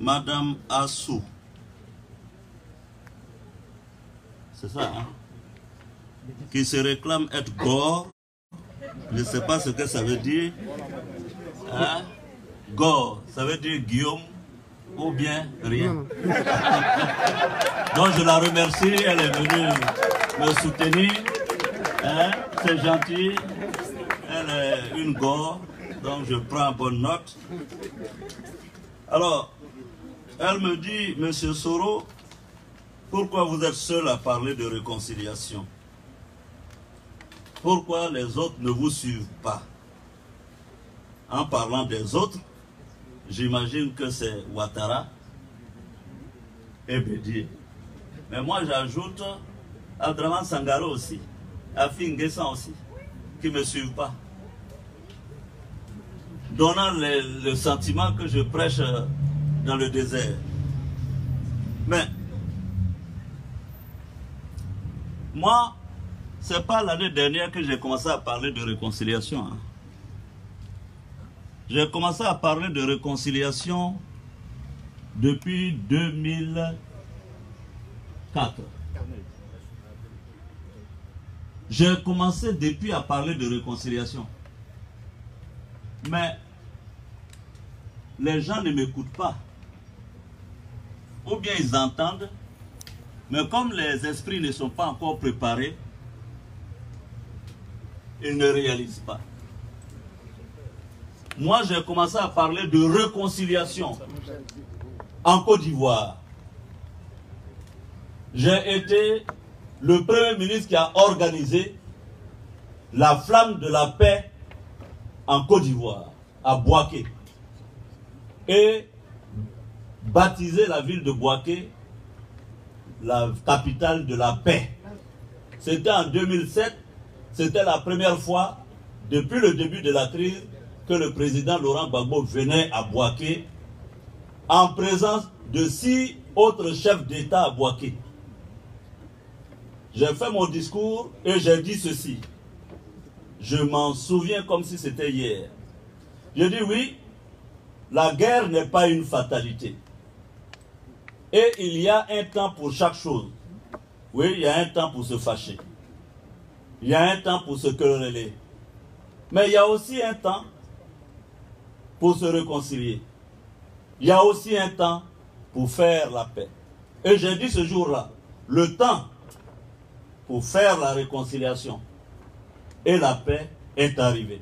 Madame Assou. C'est ça, hein? Qui se réclame être Gore. Je ne sais pas ce que ça veut dire. Hein? Gore, ça veut dire Guillaume ou bien rien. Donc je la remercie, elle est venue me soutenir. Hein? C'est gentil. Elle est une Gore, donc je prends bonne note. Alors, elle me dit, Monsieur Soro, pourquoi vous êtes seul à parler de réconciliation? Pourquoi les autres ne vous suivent pas? En parlant des autres, j'imagine que c'est Ouattara et Bédié. Mais moi j'ajoute Abdraman Sangaro aussi, Afi Nguessan aussi, qui ne me suivent pas. Donnant le sentiment que je prêche dans le désert. Mais moi, ce n'est pas l'année dernière que j'ai commencé à parler de réconciliation. Hein. J'ai commencé à parler de réconciliation depuis 2004. J'ai commencé depuis à parler de réconciliation. Mais les gens ne m'écoutent pas. Ou bien ils entendent, mais comme les esprits ne sont pas encore préparés, ils ne réalisent pas. Moi, j'ai commencé à parler de réconciliation en Côte d'Ivoire. J'ai été le premier ministre qui a organisé la flamme de la paix en Côte d'Ivoire, à Bouaké, et baptisé la ville de Bouaké la capitale de la paix. C'était en 2007, c'était la première fois depuis le début de la crise que le président Laurent Gbagbo venait à Bouaké en présence de 6 autres chefs d'État à Bouaké. J'ai fait mon discours et j'ai dit ceci. Je m'en souviens comme si c'était hier. Je dis oui, la guerre n'est pas une fatalité. Et il y a un temps pour chaque chose. Oui, il y a un temps pour se fâcher. Il y a un temps pour se quereller. Mais il y a aussi un temps pour se réconcilier. Il y a aussi un temps pour faire la paix. Et j'ai dit ce jour-là, le temps pour faire la réconciliation et la paix est arrivé.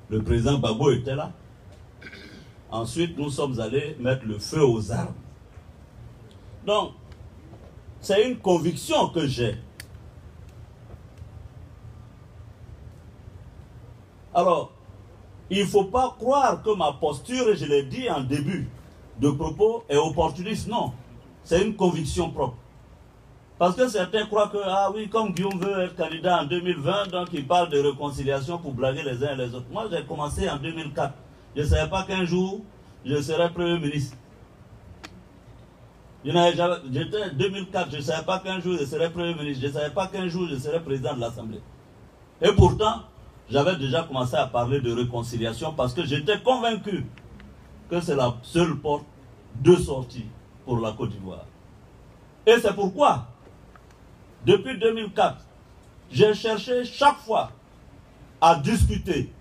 Le président Gbagbo était là. Ensuite, nous sommes allés mettre le feu aux armes. Donc, c'est une conviction que j'ai. Alors, il ne faut pas croire que ma posture, et je l'ai dit en début de propos, est opportuniste. Non, c'est une conviction propre. Parce que certains croient que, ah oui, comme Guillaume veut être candidat en 2020, donc il parle de réconciliation pour blaguer les uns et les autres. Moi, j'ai commencé en 2004. Je ne savais pas qu'un jour, je serais Premier ministre. J'étais en 2004, je ne savais pas qu'un jour, je serais Premier ministre. Je ne savais pas qu'un jour, je serais président de l'Assemblée. Et pourtant, j'avais déjà commencé à parler de réconciliation parce que j'étais convaincu que c'est la seule porte de sortie pour la Côte d'Ivoire. Et c'est pourquoi, depuis 2004, j'ai cherché chaque fois à discuter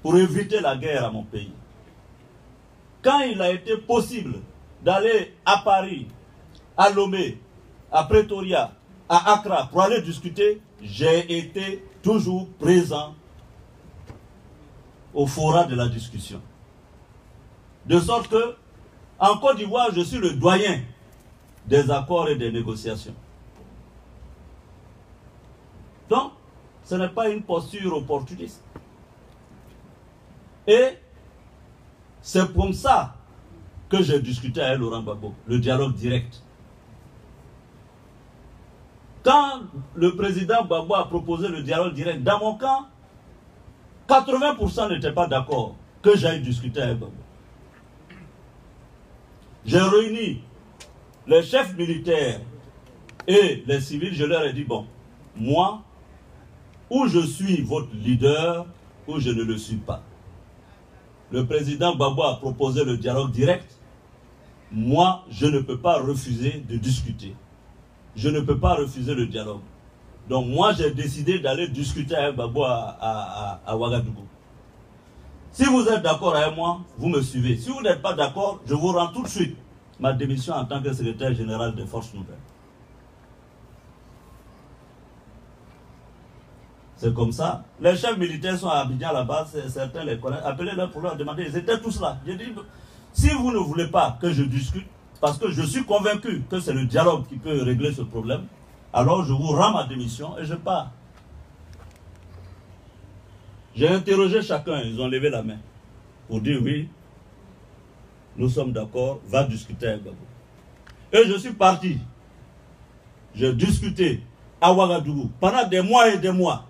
pour éviter la guerre à mon pays. Quand il a été possible d'aller à Paris, à Lomé, à Pretoria, à Accra pour aller discuter, j'ai été toujours présent au fora de la discussion. De sorte que, en Côte d'Ivoire, je suis le doyen des accords et des négociations. Donc, ce n'est pas une posture opportuniste. Et c'est comme ça que j'ai discuté avec Laurent Gbagbo, le dialogue direct. Quand le président Gbagbo a proposé le dialogue direct, dans mon camp, 80% n'étaient pas d'accord que j'aille discuter avec Gbagbo. J'ai réuni les chefs militaires et les civils, je leur ai dit, bon, moi, ou je suis votre leader, ou je ne le suis pas. le président Gbagbo a proposé le dialogue direct. Moi, je ne peux pas refuser de discuter. Je ne peux pas refuser le dialogue. Donc moi, j'ai décidé d'aller discuter avec Gbagbo à Ouagadougou. Si vous êtes d'accord avec moi, vous me suivez. Si vous n'êtes pas d'accord, je vous rends tout de suite ma démission en tant que secrétaire général des Forces Nouvelles. C'est comme ça. Les chefs militaires sont à Abidjan là-bas, certains les connaissent. Appelez-leur pour leur demander. Ils étaient tous là. J'ai dit, si vous ne voulez pas que je discute, parce que je suis convaincu que c'est le dialogue qui peut régler ce problème, alors je vous rends ma démission et je pars. J'ai interrogé chacun, ils ont levé la main pour dire oui, nous sommes d'accord, va discuter avec Gbagbo. Et je suis parti. J'ai discuté à Ouagadougou pendant des mois et des mois.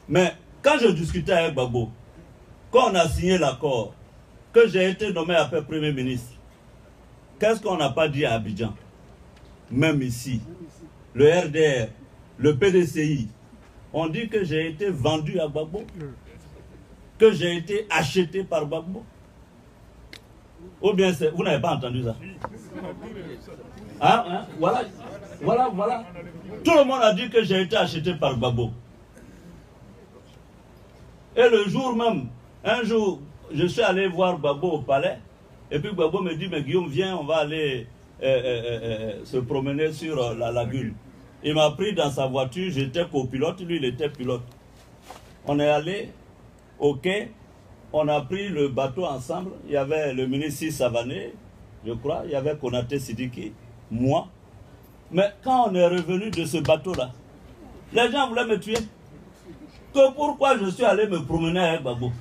Mais quand je discutais avec Gbagbo, quand on a signé l'accord, que j'ai été nommé après Premier ministre, qu'est-ce qu'on n'a pas dit à Abidjan? Même ici, le RDR, le PDCI, on dit que j'ai été vendu à Gbagbo, que j'ai été acheté par Gbagbo. Ou bien vous n'avez pas entendu ça? Voilà. Tout le monde a dit que j'ai été acheté par Gbagbo. Et le jour même, un jour, je suis allé voir Gbagbo au palais, et puis Gbagbo me dit, mais Guillaume, viens, on va aller se promener sur la lagune. Il m'a pris dans sa voiture, j'étais copilote, lui il était pilote. On est allé au quai, on a pris le bateau ensemble, il y avait le ministre Savané, je crois, il y avait Konaté Sidiki, moi. Mais quand on est revenu de ce bateau-là, les gens voulaient me tuer. Que pourquoi je suis allé me promener avec Gbagbo?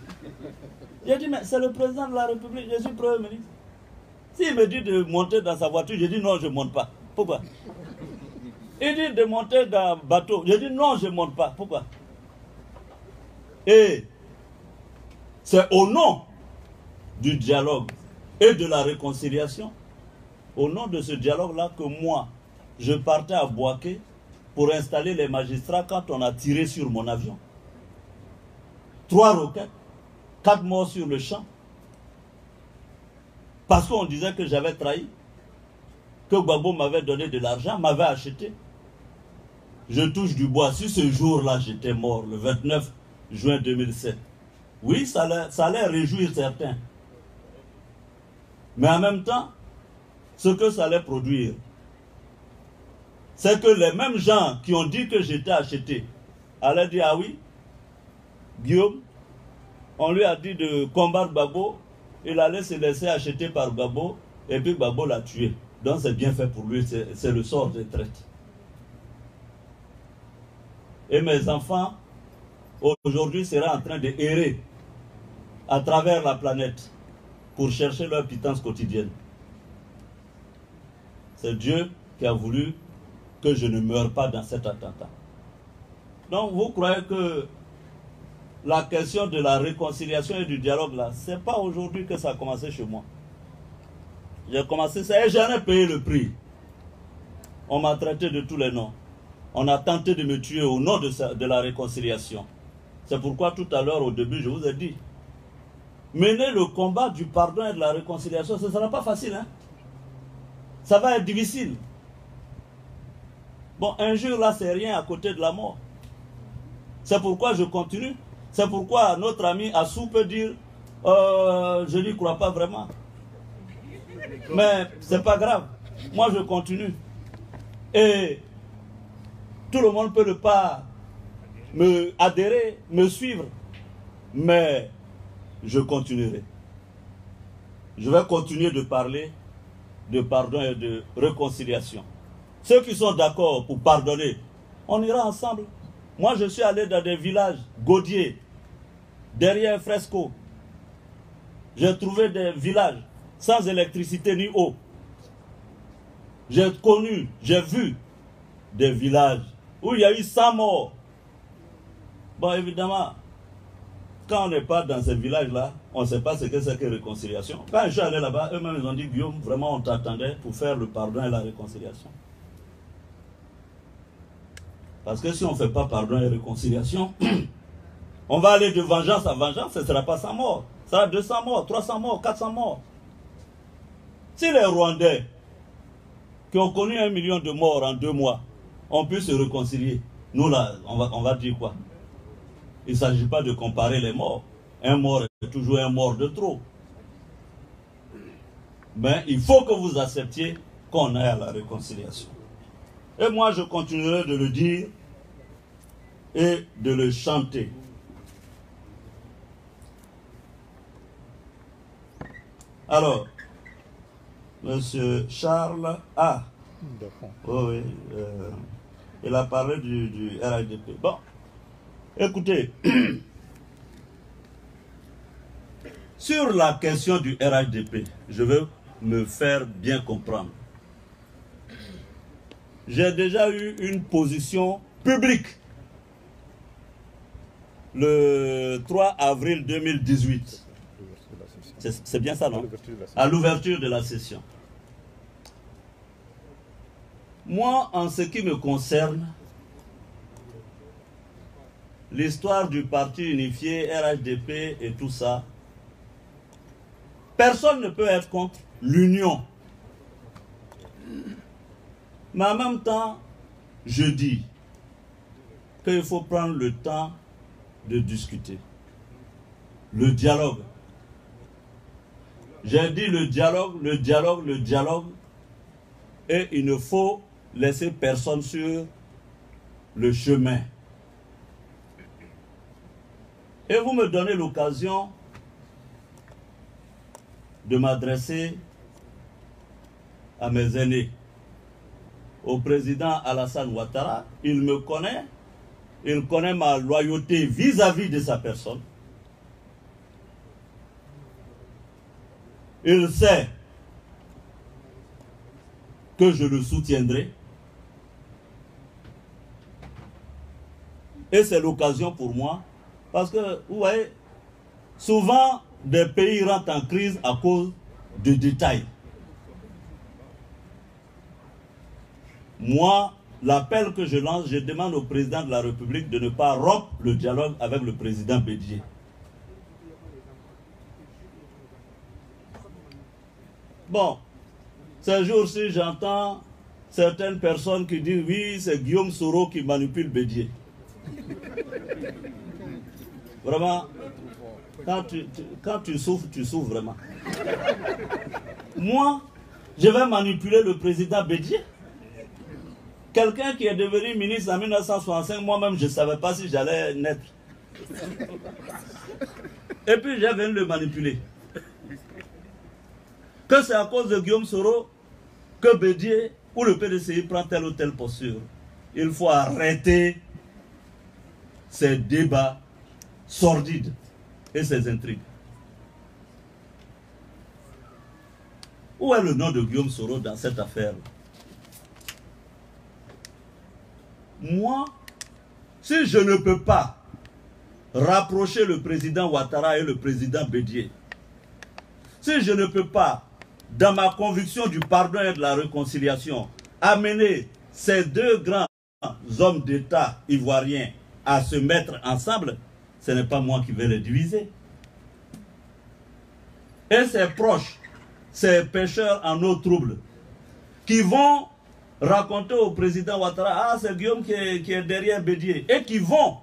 J'ai dit, mais c'est le président de la République, je suis Premier ministre. S'il me dit de monter dans sa voiture, j'ai dit non, je ne monte pas. Pourquoi? Il dit de monter dans un bateau. J'ai dit non, je ne monte pas. Pourquoi? Et c'est au nom du dialogue et de la réconciliation, au nom de ce dialogue-là que moi, je partais à Bouaké pour installer les magistrats quand on a tiré sur mon avion. 3 roquettes, 4 morts sur le champ. Parce qu'on disait que j'avais trahi, que Gbagbo m'avait donné de l'argent, m'avait acheté. Je touche du bois. Si ce jour-là, j'étais mort, le 29 juin 2007, oui, ça allait réjouir certains. Mais en même temps, ce que ça allait produire, c'est que les mêmes gens qui ont dit que j'étais acheté allaient dire, ah oui, Guillaume, on lui a dit de combattre Gbagbo, il allait se laisser acheter par Gbagbo, et puis Gbagbo l'a tué. Donc c'est bien fait pour lui, c'est le sort des traites. Et mes enfants, aujourd'hui, seraient en train de errer à travers la planète pour chercher leur pitance quotidienne. C'est Dieu qui a voulu que je ne meure pas dans cet attentat. Donc vous croyez que la question de la réconciliation et du dialogue là, c'est pas aujourd'hui que ça a commencé chez moi. J'ai commencé ça et j'en ai payé le prix. On m'a traité de tous les noms. On a tenté de me tuer au nom de la réconciliation. C'est pourquoi tout à l'heure, au début, je vous ai dit, mener le combat du pardon et de la réconciliation, ce ne sera pas facile. Hein? Ça va être difficile. Bon, un jour là, c'est rien à côté de la mort. C'est pourquoi je continue. C'est pourquoi notre ami Assou peut dire, je n'y crois pas vraiment. Mais c'est pas grave. Moi, je continue. Et tout le monde peut ne pas me adhérer, me suivre. Mais je continuerai. Je vais continuer de parler de pardon et de réconciliation. Ceux qui sont d'accord pour pardonner, on ira ensemble. Moi, je suis allé dans des villages gaudiers, derrière Fresco. J'ai trouvé des villages sans électricité ni eau. J'ai connu, j'ai vu des villages où il y a eu 100 morts. Bon, évidemment, quand on n'est pas dans ces villages-là, on ne sait pas ce que c'est que réconciliation. Quand je suis allé là-bas, eux-mêmes ils ont dit, Guillaume, vraiment on t'attendait pour faire le pardon et la réconciliation. Parce que si on ne fait pas pardon et réconciliation, On va aller de vengeance à vengeance, ce ne sera pas 100 morts. Ça sera 200 morts, 300 morts, 400 morts. Si les Rwandais, qui ont connu 1 million de morts en 2 mois, ont pu se réconcilier, nous là, on va dire quoi? Il ne s'agit pas de comparer les morts. Un mort est toujours un mort de trop. Mais il faut que vous acceptiez qu'on aille à la réconciliation. Et moi, je continuerai de le dire et de le chanter. Alors, Monsieur Charles A. Oui, il a parlé du RHDP. Bon, écoutez, sur la question du RHDP, je veux me faire bien comprendre. J'ai déjà eu une position publique le 3 avril 2018. C'est bien ça, non? À l'ouverture de la session. Moi, en ce qui me concerne, l'histoire du parti unifié, RHDP et tout ça, personne ne peut être contre l'union. Mais en même temps, je dis qu'il faut prendre le temps de discuter. Le dialogue. J'ai dit le dialogue, le dialogue, le dialogue. Et il ne faut laisser personne sur le chemin. Et vous me donnez l'occasion de m'adresser à mes aînés. Au président Alassane Ouattara, il me connaît, il connaît ma loyauté vis-à-vis de sa personne. Il sait que je le soutiendrai. Et c'est l'occasion pour moi, parce que, vous voyez, souvent des pays rentrent en crise à cause de détails. Moi, l'appel que je lance, je demande au président de la République de ne pas rompre le dialogue avec le président Bédié. Bon, ces jours-ci, j'entends certaines personnes qui disent oui, c'est Guillaume Soro qui manipule Bédié. Vraiment, quand tu souffres vraiment. Moi, je vais manipuler le président Bédié. Quelqu'un qui est devenu ministre en 1965, moi-même, je ne savais pas si j'allais naître. Et puis, je viens de le manipuler. Que c'est à cause de Guillaume Soro que Bédié ou le PDCI prend telle ou telle posture. Il faut arrêter ces débats sordides et ces intrigues. Où est le nom de Guillaume Soro dans cette affaire? Moi, si je ne peux pas rapprocher le président Ouattara et le président Bédié, si je ne peux pas, dans ma conviction du pardon et de la réconciliation, amener ces deux grands hommes d'État ivoiriens à se mettre ensemble, ce n'est pas moi qui vais les diviser. Et ces proches, ces pêcheurs en eau trouble, qui vont raconter au président Ouattara, ah c'est Guillaume qui est derrière Bédié, et qui vont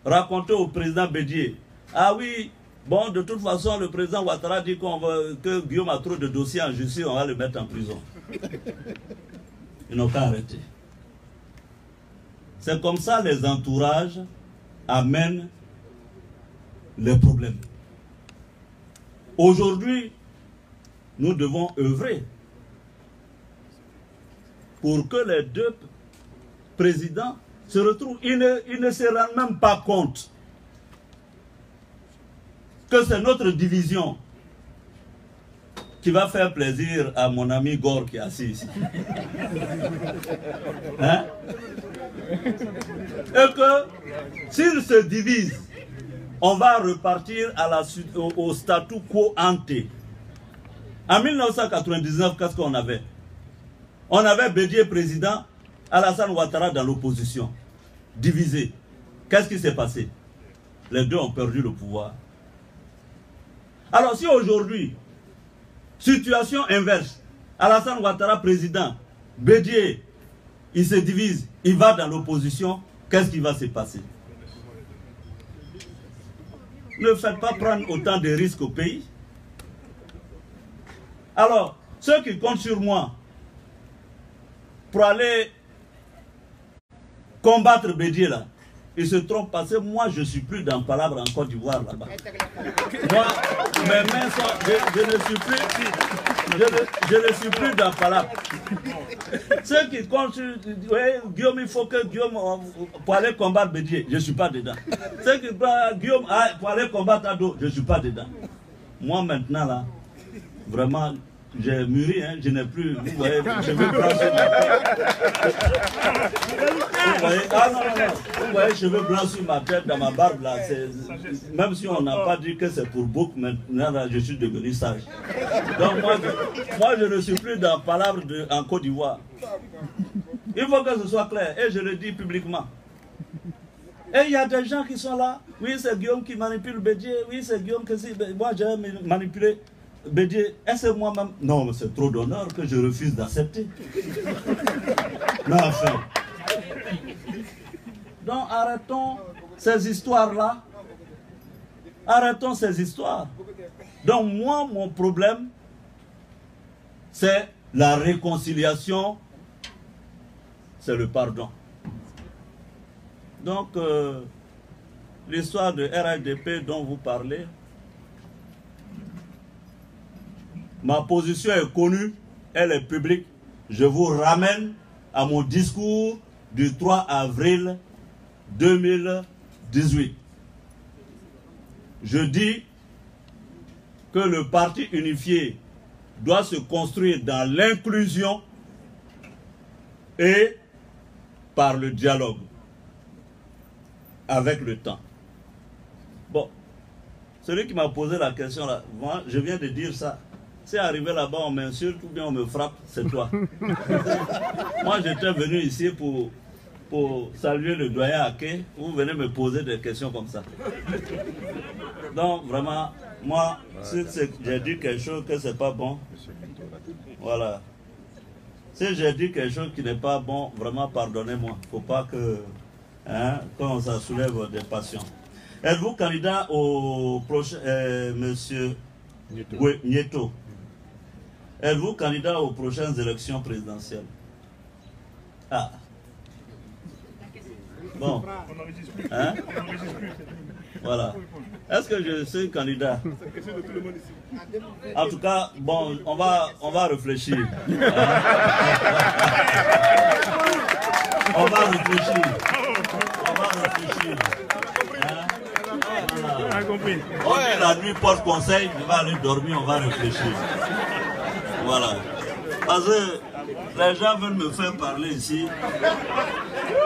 raconter au président Bédié, ah oui, bon de toute façon le président Ouattara dit que Guillaume a trop de dossiers en justice, on va le mettre en prison. Ils n'ont qu'à arrêter. C'est comme ça les entourages amènent les problèmes. Aujourd'hui, nous devons œuvrer pour que les deux présidents se retrouvent. Ils ne se rendent même pas compte que c'est notre division qui va faire plaisir à mon ami Gore qui est assis ici. Hein? Et que s'ils se divisent, on va repartir à la suite, au statu quo ante. En 1999, qu'est-ce qu'on avait? On avait Bédié président, Alassane Ouattara dans l'opposition, divisé. Qu'est-ce qui s'est passé? les deux ont perdu le pouvoir. Alors si aujourd'hui, situation inverse, Alassane Ouattara président, Bédié, il se divise, il va dans l'opposition, qu'est-ce qui va se passer? Ne faites pas prendre autant de risques au pays. Alors, ceux qui comptent sur moi pour aller combattre Bédié là, ils se trompent parce que moi je ne suis plus dans Palabre en Côte d'Ivoire là-bas. Moi, mes mains sont. Je ne suis plus dans Palabre. Ceux qui comptent sur. Ouais, Guillaume, il faut que Guillaume pour aller combattre Bédié, je ne suis pas dedans. Ceux qui prennent Guillaume pour aller combattre Ado, je ne suis pas dedans. Moi maintenant là, vraiment. J'ai mûri, hein, je n'ai plus. Vous voyez, je vais blanchir ma tête. Vous voyez, ah non, non, non. Vous voyez, je vais blanchir ma tête dans ma barbe là. Même si on n'a pas dit que c'est pour beaucoup, maintenant là, je suis devenu sage. Donc moi je ne suis plus dans Palabre en Côte d'Ivoire. Il faut que ce soit clair, et je le dis publiquement. Et il y a des gens qui sont là. Oui, c'est Guillaume qui manipule Bédié. Oui, c'est Guillaume qui. Moi, j'ai manipulé. Bédié, est-ce moi-même? Non, mais c'est trop d'honneur que je refuse d'accepter. Non, enfin. Donc arrêtons ces histoires-là. Arrêtons ces histoires. Donc moi, mon problème, c'est la réconciliation, c'est le pardon. Donc, l'histoire de RHDP dont vous parlez, ma position est connue, elle est publique. Je vous ramène à mon discours du 3 avril 2018. Je dis que le parti unifié doit se construire dans l'inclusion et par le dialogue avec le temps. Bon, celui qui m'a posé la question là, moi je viens de dire ça. C'est arrivé là-bas, on m'insulte ou bien on me frappe, c'est toi. Moi, j'étais venu ici pour saluer le doyen Ake. Vous venez me poser des questions comme ça. Donc, vraiment, moi, si j'ai dit quelque chose que c'est pas bon, voilà. Si j'ai dit quelque chose qui n'est pas bon, vraiment, pardonnez-moi. Il ne faut pas que, hein, quand ça soulève des passions. Êtes-vous candidat au prochain, monsieur Nieto? Êtes-vous candidat aux prochaines élections présidentielles? Ah. Bon. Hein? Voilà. Est-ce que je suis candidat? En tout cas, bon, on va réfléchir. Hein? On va réfléchir. On va réfléchir. Hein? Voilà. On dit la nuit porte conseil, je vais aller dormir, on va réfléchir. Voilà. Parce que les gens veulent me faire parler ici,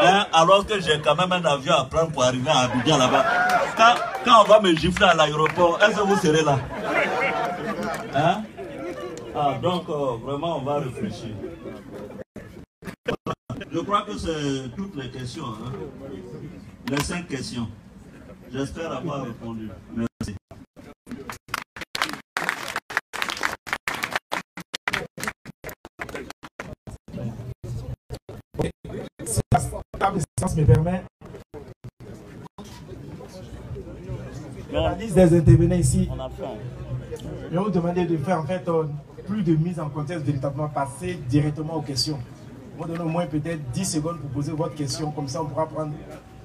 hein, alors que j'ai quand même un avion à prendre pour arriver à Abidjan là-bas. Quand on va me gifler à l'aéroport, est-ce que vous serez là? Hein? Ah, donc, vraiment, on va réfléchir. Je crois que c'est toutes les questions. Hein? Les 5 questions. J'espère avoir répondu. Merci. Si la séance me permet, la liste des intervenants ici, je vais vous demander de faire en fait plus de mise en contexte, véritablement passer directement aux questions. On va donner au moins peut-être 10 secondes pour poser votre question, comme ça on pourra prendre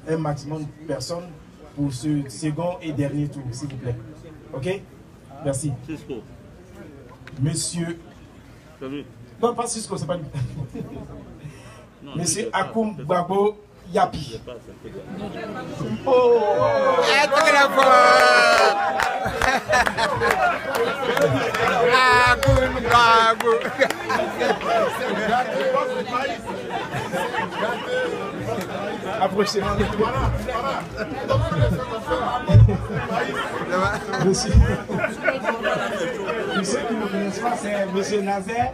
un maximum de personnes pour ce second et dernier tour, s'il vous plaît. Ok? Merci. Cisco. Monsieur... Non, pas Cisco, c'est pas lui. Monsieur Akoum Babo Yapi. Oh! Akoum Babo. Approchez. Monsieur qui ne me connaissent pas, c'est Monsieur Nazaire.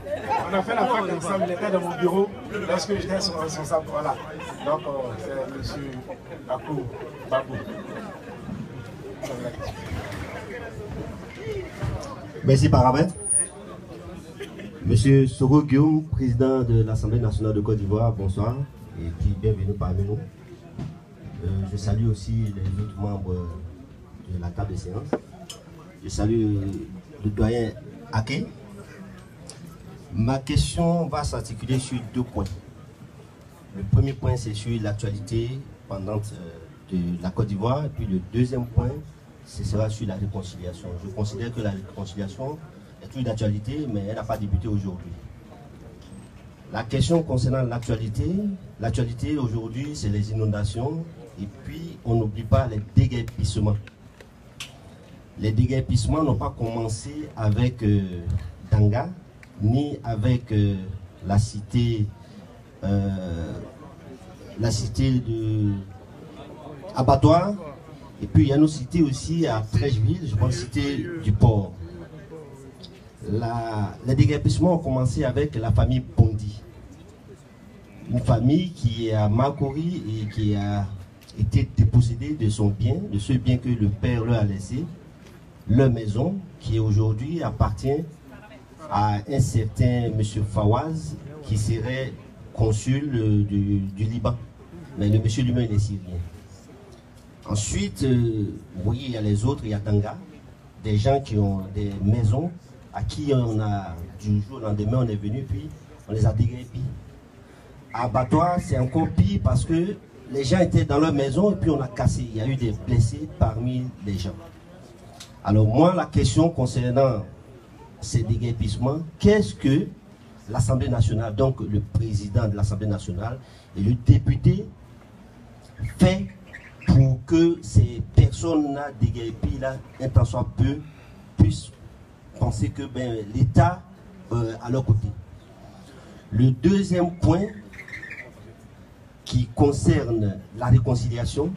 On a fait la fac ensemble, il était dans mon bureau lorsque j'étais son responsable. Voilà. Donc, c'est Monsieur Akou Babou. Merci, paramètre. Monsieur Soro Guillaume, président de l'Assemblée nationale de Côte d'Ivoire, bonsoir et puis bienvenue parmi nous. Je salue aussi les autres membres de la table de séance. Je salue le doyen Aké. Ma question va s'articuler sur 2 points. Le premier point, c'est sur l'actualité pendante de la Côte d'Ivoire. Et puis le deuxième point, ce sera sur la réconciliation. Je considère que la réconciliation est toujours d'actualité, mais elle n'a pas débuté aujourd'hui. La question concernant l'actualité aujourd'hui, c'est les inondations. Et puis, on n'oublie pas les déguerpissements. Les déguerpissements n'ont pas commencé avec Danga, ni avec la cité de Abattoir. Et puis il y a nos cités aussi à Trècheville, je pense cité du port. Les déguerpissements ont commencé avec la famille Bondi. Une famille qui est à Makori et qui a été dépossédée de son bien, de ce bien que le père leur a laissé, leur maison, qui aujourd'hui appartient à un certain monsieur Fawaz, qui serait consul du Liban. Mais le monsieur lui-même il est syrien. Ensuite, vous voyez, il y a les autres, il y a Danga, des gens qui ont des maisons, à qui on a, du jour au lendemain, on est venu, puis on les a déguerpis. À Abattoir, c'est encore pire parce que les gens étaient dans leur maison et puis on a cassé. Il y a eu des blessés parmi les gens. Alors moi, la question concernant ces déguerpissements, qu'est-ce que l'Assemblée nationale, donc le président de l'Assemblée nationale et le député fait pour que ces personnes-là déguerpies, là, un tant soit peu, puissent penser que l'État à leur côté. Le deuxième point qui concerne la réconciliation,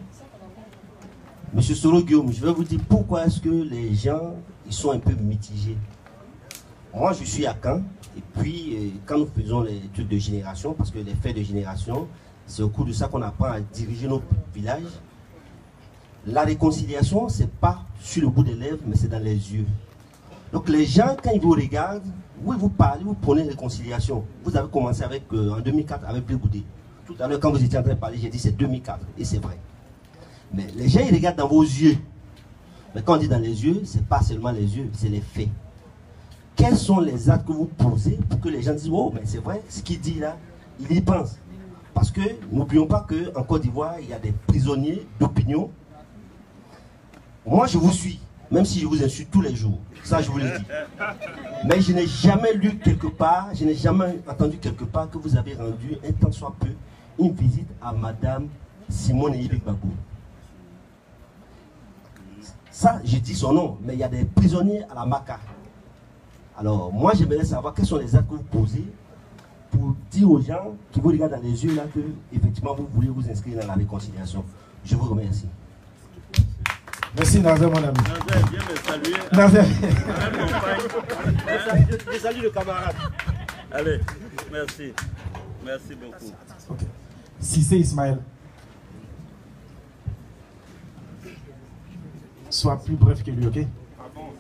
M. Soro Guillaume, je vais vous dire pourquoi est-ce que les gens ils sont un peu mitigés. Moi, je suis à Caen, et puis quand nous faisons les trucs de génération, parce que les faits de génération, c'est au cours de ça qu'on apprend à diriger nos villages. La réconciliation, ce n'est pas sur le bout des lèvres, mais c'est dans les yeux. Donc les gens, quand ils vous regardent, oui, vous parlez, vous prenez réconciliation. Vous avez commencé avec, en 2004 avec Prégoudé. Tout à l'heure, quand vous étiez en train de parler, j'ai dit c'est 2004, et c'est vrai. Mais les gens, ils regardent dans vos yeux. Mais quand on dit dans les yeux, ce n'est pas seulement les yeux, c'est les faits. Quels sont les actes que vous posez pour que les gens disent, oh, mais c'est vrai, ce qu'il dit là, il y pense. Parce que n'oublions pas qu'en Côte d'Ivoire, il y a des prisonniers d'opinion. Moi, je vous suis, même si je vous insulte tous les jours. Ça, je vous le dis. Mais je n'ai jamais lu quelque part, je n'ai jamais entendu quelque part que vous avez rendu, un tant soit peu, une visite à Madame Simone Ibek-Babou. Ça, je dis son nom, mais il y a des prisonniers à la Maca. Alors, moi, j'aimerais savoir quels sont les actes que vous posez pour dire aux gens qui vous regardent dans les yeux là que, effectivement, vous voulez vous inscrire dans la réconciliation. Je vous remercie. Merci Nazer, mon ami. Nazer, viens me saluer. Nazer. Je salue le camarade. Allez, merci. Merci beaucoup. Okay. Cissé Ismaël. Sois plus bref que lui, ok?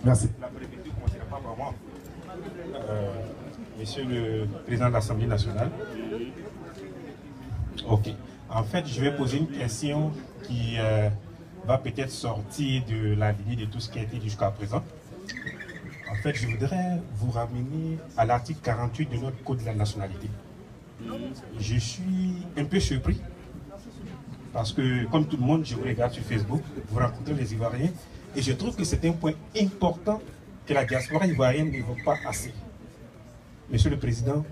Merci. La préfecture ne considère pas vraiment. Monsieur le président de l'Assemblée nationale. Ok. En fait, je vais poser une question qui va peut-être sortir de la lignée de tout ce qui a été dit jusqu'à présent. En fait, je voudrais vous ramener à l'article 48 de notre Code de la nationalité. Je suis un peu surpris parce que, comme tout le monde, je vous regarde sur Facebook, vous rencontrez les Ivoiriens et je trouve que c'est un point important que la diaspora ivoirienne n'évoque pas assez. Monsieur le Président,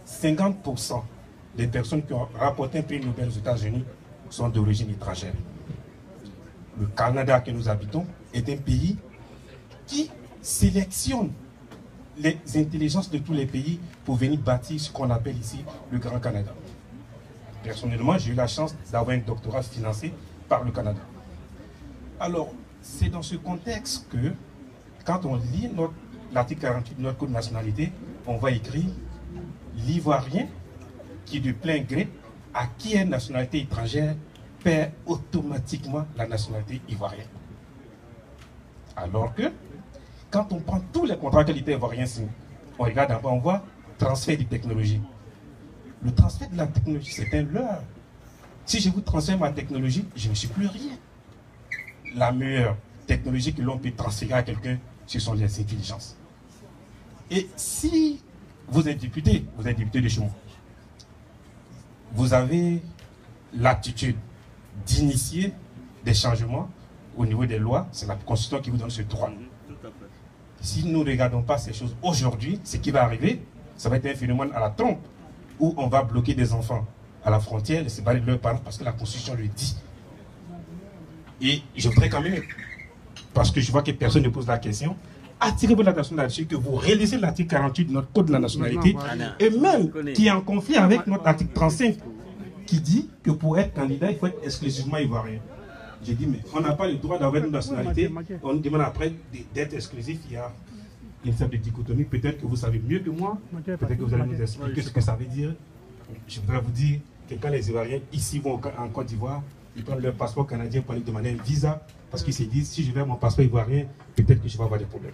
50% des personnes qui ont rapporté un prix Nobel aux États-Unis sont d'origine étrangère. Le Canada que nous habitons est un pays qui sélectionne les intelligences de tous les pays pour venir bâtir ce qu'on appelle ici le Grand Canada. Personnellement, j'ai eu la chance d'avoir un doctorat financé par le Canada. Alors, c'est dans ce contexte que, quand on lit l'article 48 de notre Code de nationalité, on va écrire l'Ivoirien qui, de plein gré, acquiert une nationalité étrangère, perd automatiquement la nationalité ivoirienne. Alors que, quand on prend tous les contrats que l'État ivoirien signe, on regarde en bas, on voit transfert de technologie. Le transfert de la technologie, c'est un leurre. Si je vous transfère ma technologie, je ne suis plus rien. La meilleure technologie que l'on peut transférer à quelqu'un, ce sont les intelligences. Et si vous êtes député de chez moi, vous avez l'attitude d'initier des changements au niveau des lois, c'est la Constitution qui vous donne ce droit. Si nous ne regardons pas ces choses aujourd'hui, ce qui va arriver, ça va être un phénomène à la trompe, où on va bloquer des enfants à la frontière et séparer de leurs parents parce que la Constitution le dit. Et je voudrais quand même, parce que je vois que personne ne pose la question, attirer votre attention là-dessus, que vous réalisez l'article 48 de notre Code de la nationalité, et même qui est en conflit avec notre article 35, qui dit que pour être candidat, il faut être exclusivement ivoirien. J'ai dit, mais on n'a pas le droit d'avoir une nationalité, on nous demande après d'être exclusif. Il y a une sorte de dichotomie, peut-être que vous savez mieux que moi, peut-être que vous allez nous expliquer ce que ça veut dire. Je voudrais vous dire que quand les Ivoiriens ici vont en Côte d'Ivoire, ils prennent leur passeport canadien pour aller demander un visa, parce qu'ils se disent, si je vais mon passeport ivoirien, peut-être que je vais avoir des problèmes.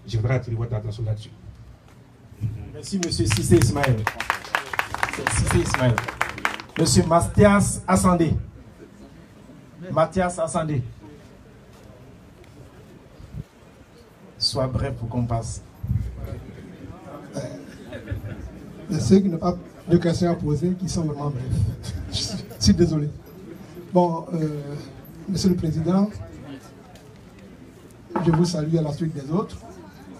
Je voudrais attirer votre attention là-dessus. Merci, monsieur Cissé Ismaël. Cissé Ismaël. Monsieur Mathias Assandé. Mathias Assandé. Sois bref pour qu'on passe. Ceux qui n'ont pas de questions à poser, qui sont vraiment brefs. Je suis désolé. Bon, monsieur le Président, je vous salue à la suite des autres.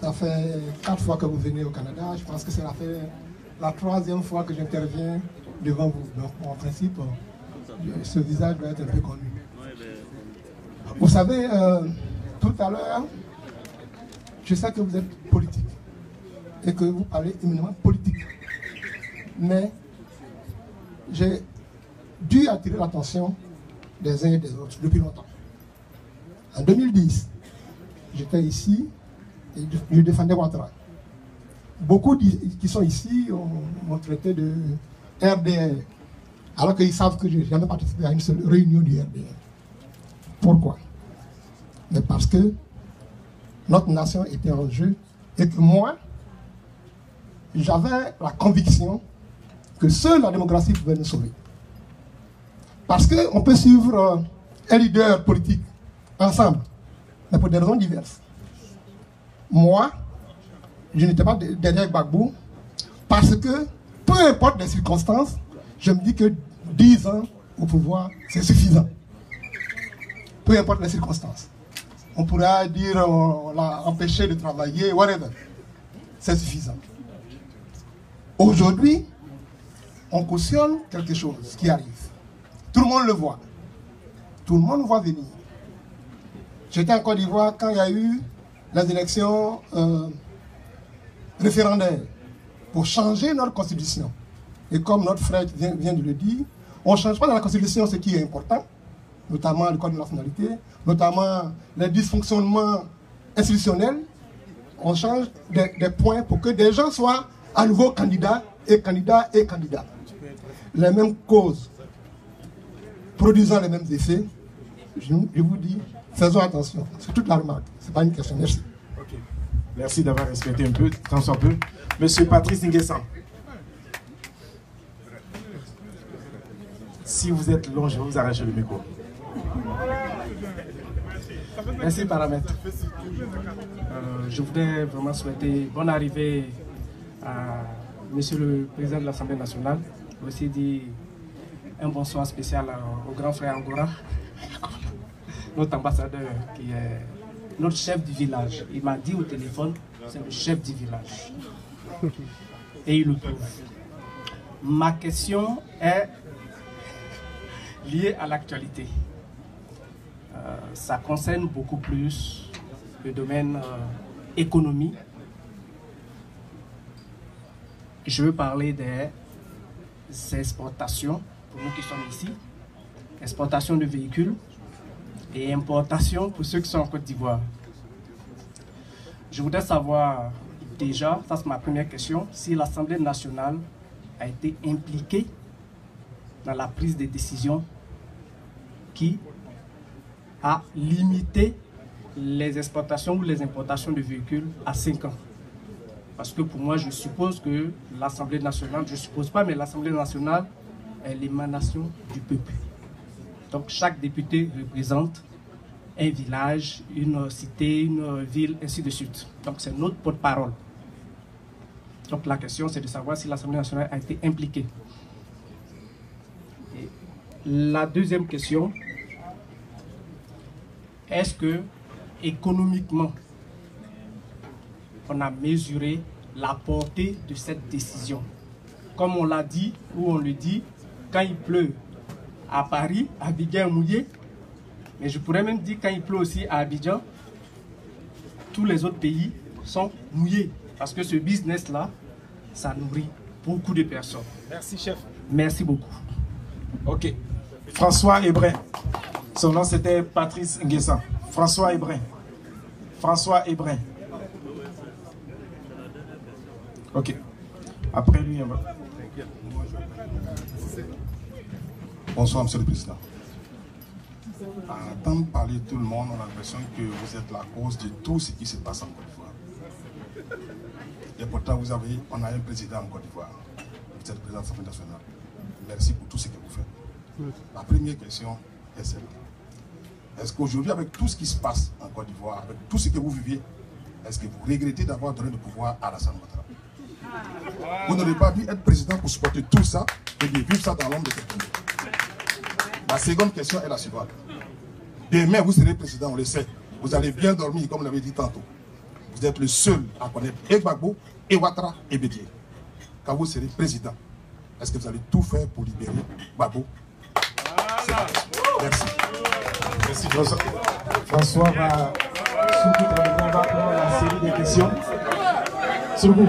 Ça fait 4 fois que vous venez au Canada. Je pense que c'est la 3e fois que j'interviens devant vous. Donc, en principe, ce visage doit être un peu connu. Vous savez, tout à l'heure, je sais que vous êtes politique et que vous parlez éminemment politique. Mais j'ai dû attirer l'attention des uns et des autres depuis longtemps. En 2010, j'étais ici et je défendais Ouattara. Beaucoup qui sont ici m'ont traité de RDR, alors qu'ils savent que je n'ai jamais participé à une seule réunion du RDR. Pourquoi? Mais parce que notre nation était en jeu et que moi, j'avais la conviction que seule la démocratie pouvait nous sauver. Parce qu'on peut suivre un leader politique ensemble, mais pour des raisons diverses. Moi, je n'étais pas derrière Gbagbo parce que, peu importe les circonstances, je me dis que 10 ans au pouvoir, c'est suffisant. Peu importe les circonstances. On pourra dire on l'a empêché de travailler, whatever. C'est suffisant. Aujourd'hui, on cautionne quelque chose qui arrive. Tout le monde le voit. Tout le monde voit venir. J'étais en Côte d'Ivoire quand il y a eu les élections référendaires pour changer notre constitution. Et comme notre frère vient de le dire, on ne change pas dans la constitution ce qui est important, notamment le code de nationalité, notamment les dysfonctionnements institutionnels. On change des points pour que des gens soient à nouveau candidats et candidats et candidats. Les mêmes causes produisant les mêmes effets, je vous dis, faisons attention. C'est toute la remarque. Ce n'est pas une question. Merci. Okay. Merci d'avoir respecté un peu, tant soit peu. Monsieur Patrice Nguessan. Si vous êtes long, je vais vous arracher le micro. Merci, Paramètre. Je voudrais vraiment souhaiter bonne arrivée à Monsieur le Président de l'Assemblée nationale. Aussi dire un bonsoir spécial au grand frère Angora, notre ambassadeur qui est notre chef du village. Il m'a dit au téléphone, c'est le chef du village. Et il le prouve. Ma question est liée à l'actualité. Ça concerne beaucoup plus le domaine économie. Je veux parler des exportations, pour nous qui sommes ici, exportation de véhicules et importation pour ceux qui sont en Côte d'Ivoire. Je voudrais savoir déjà, ça c'est ma première question, si l'Assemblée nationale a été impliquée dans la prise de décision qui a limité les exportations ou les importations de véhicules à 5 ans. Parce que pour moi, je suppose que l'Assemblée nationale, je ne suppose pas, mais l'Assemblée nationale est l'émanation du peuple. Donc chaque député représente un village, une cité, une ville, ainsi de suite. Donc c'est notre porte-parole. Donc la question, c'est de savoir si l'Assemblée nationale a été impliquée. Et la deuxième question, est-ce que économiquement, on a mesuré la portée de cette décision? Comme on l'a dit, ou on le dit, quand il pleut à Paris, Abidjan est mouillé, mais je pourrais même dire quand il pleut aussi à Abidjan, tous les autres pays sont mouillés. Parce que ce business-là, ça nourrit beaucoup de personnes. Merci, chef. Merci beaucoup. Ok. François Hébrin. Son nom, c'était Patrice Nguessan. François Hébrin. François Hébrin. Ok. Après lui, on va. Bonsoir, Monsieur le Président. À entendre parler tout le monde, on a l'impression que vous êtes la cause de tout ce qui se passe en Côte d'Ivoire. Et pourtant, on a un président en Côte d'Ivoire. Vous êtes le président de l'Assemblée nationale. Merci pour tout ce que vous faites. La première question est celle-là. Est-ce qu'aujourd'hui, avec tout ce qui se passe en Côte d'Ivoire, avec tout ce que vous vivez, est-ce que vous regrettez d'avoir donné le pouvoir à Alassane Ouattara? Vous n'aurez pas dû être président pour supporter tout ça et de vivre ça dans l'ombre de quelqu'un. La seconde question est la suivante. Demain, vous serez président, on le sait. Vous allez bien dormir, comme vous l'avez dit tantôt. Vous êtes le seul à connaître et Gbagbo, et Ouattara, et Bédié. Quand vous serez président, est-ce que vous allez tout faire pour libérer Gbagbo? Merci. Merci, François. François va on va prendre la série de questions. Sur vous.